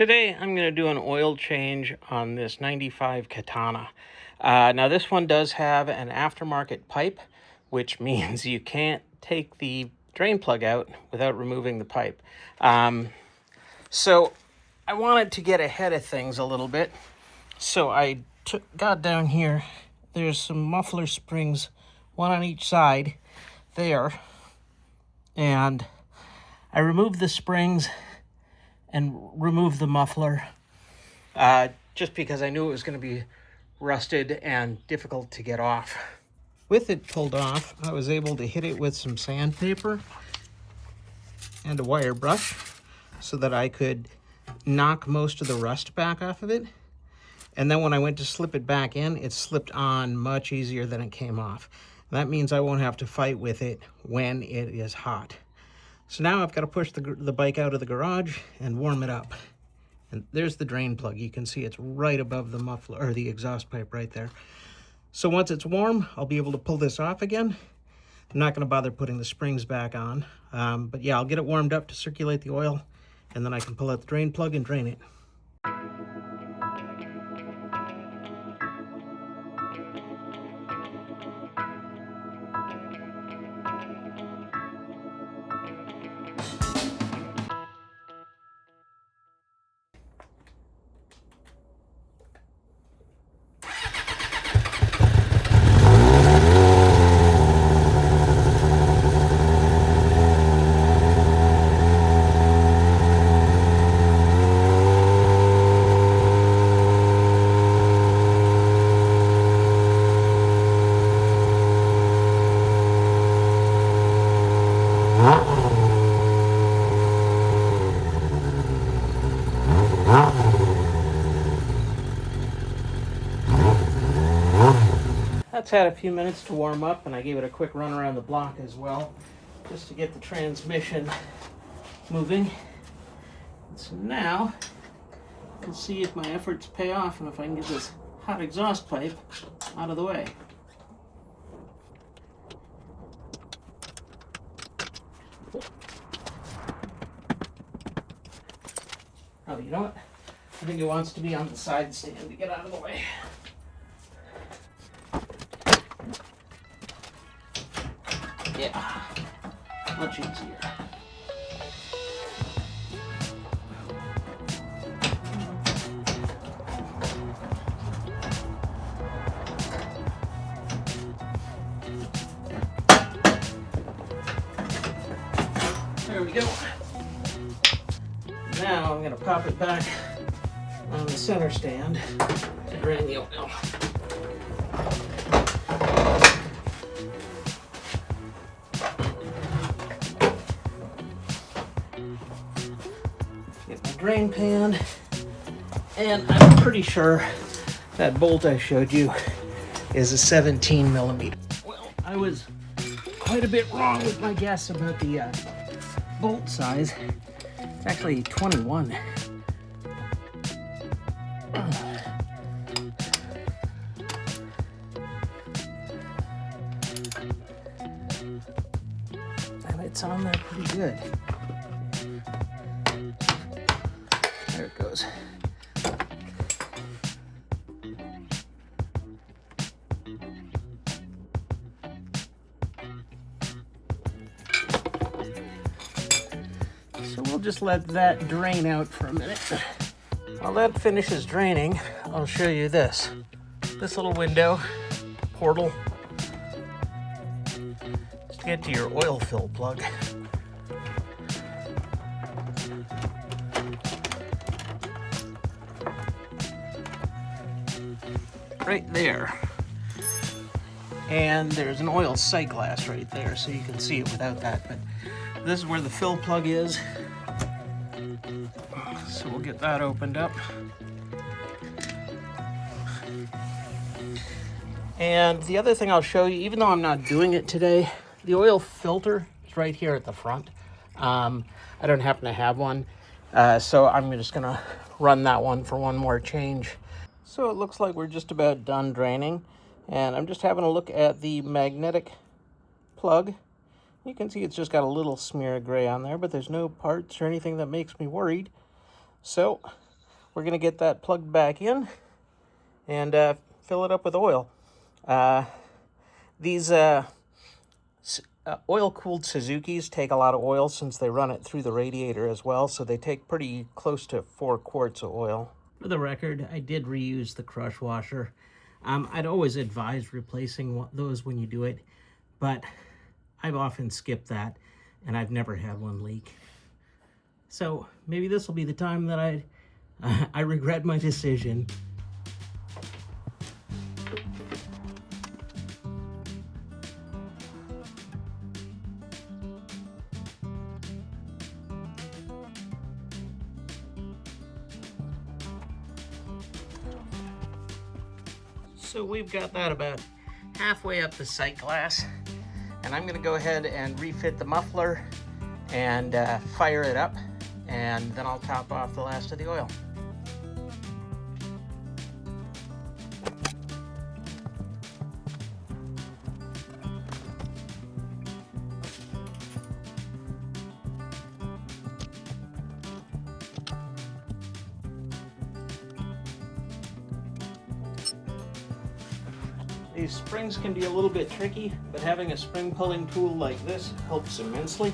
Today I'm going to do an oil change on this 95 Katana. Now this one does have an aftermarket pipe, which means you can't take the drain plug out without removing the pipe. So I wanted to get ahead of things a little bit. So I got down here. There's some muffler springs, one on each side there. And I removed the springs and remove the muffler just because I knew it was going to be rusted and difficult to get off. With it pulled off, I was able to hit it with some sandpaper and a wire brush so that I could knock most of the rust back off of it. And then when I went to slip it back in, it slipped on much easier than it came off. That means I won't have to fight with it when it is hot. So now I've got to push the bike out of the garage and warm it up. And there's the drain plug. You can see it's right above the muffler, or the exhaust pipe right there. So once it's warm, I'll be able to pull this off again. I'm not going to bother putting the springs back on. But yeah, I'll get it warmed up to circulate the oil, and then I can pull out the drain plug and drain it. That's had a few minutes to warm up, and I gave it a quick run around the block as well, just to get the transmission moving. And so now, we'll see if my efforts pay off and if I can get this hot exhaust pipe out of the way. Oh, you know what? I think it wants to be on the side stand to get out of the way. Yeah, much easier. There we go. Now I'm going to pop it back on the center stand to drain the oil. Get my drain pan, and I'm pretty sure that bolt I showed you is a 17 millimeter. Well, I was quite a bit wrong with my guess about the bolt size. It's actually 21. And it's on there pretty good. There it goes. So we'll just let that drain out for a minute. While that finishes draining, I'll show you this. This little window, portal, just to get to your oil fill plug. Right there. And there's an oil sight glass right there, so you can see it without that. But this is where the fill plug is. So we'll get that opened up. And the other thing I'll show you, even though I'm not doing it today, the oil filter is right here at the front. I don't happen to have one, so I'm just gonna run that one for one more change. So it looks like we're just about done draining, and I'm just having a look at the magnetic plug. You can see it's just got a little smear of gray on there, but there's no parts or anything that makes me worried. So we're going to get that plugged back in and fill it up with oil. These oil-cooled Suzukis take a lot of oil since they run it through the radiator as well, so they take pretty close to 4 quarts of oil. For the record, I did reuse the crush washer. I'd always advise replacing those when you do it, but I've often skipped that, and I've never had one leak. So maybe this will be the time that I regret my decision. So we've got that about halfway up the sight glass, and I'm going to go ahead and refit the muffler and fire it up, and then I'll top off the last of the oil. These springs can be a little bit tricky, but having a spring pulling tool like this helps immensely.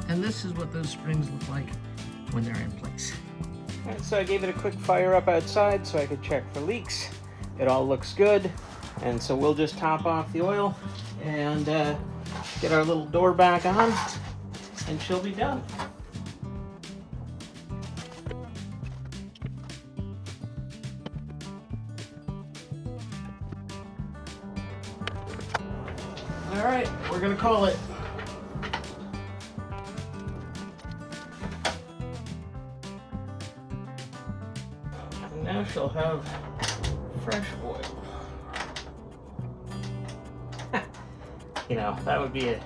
And this is what those springs look like when they're in place. All right, so I gave it a quick fire up outside so I could check for leaks. It all looks good, and so we'll just top off the oil and get our little door back on, and she'll be done. All right, we're gonna call it. And now she'll have fresh oil. You know, that would be it.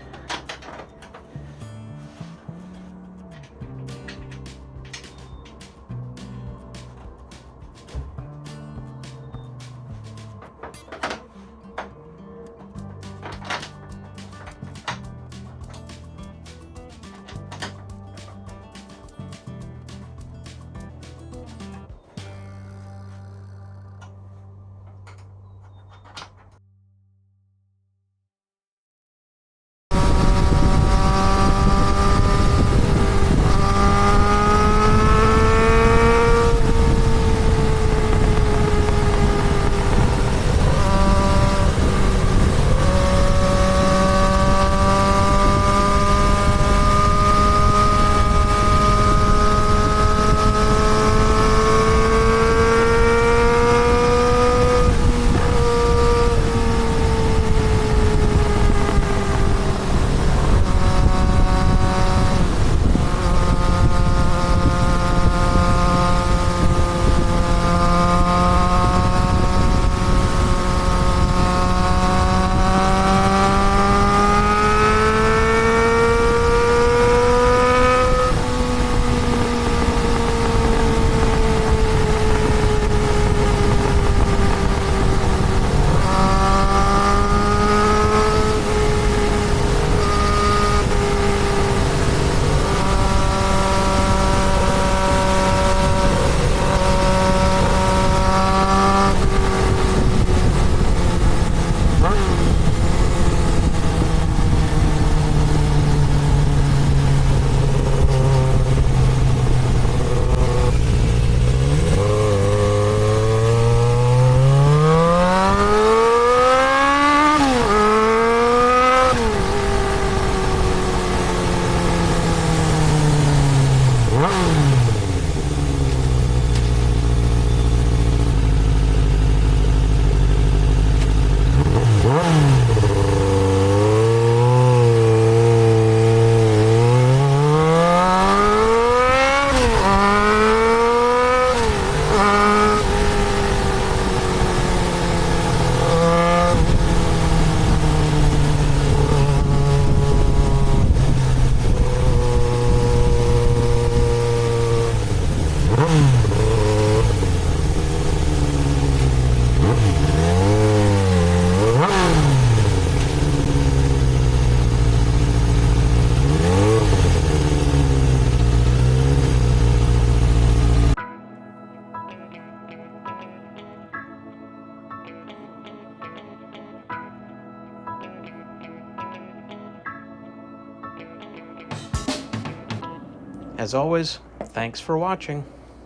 As always, thanks for watching.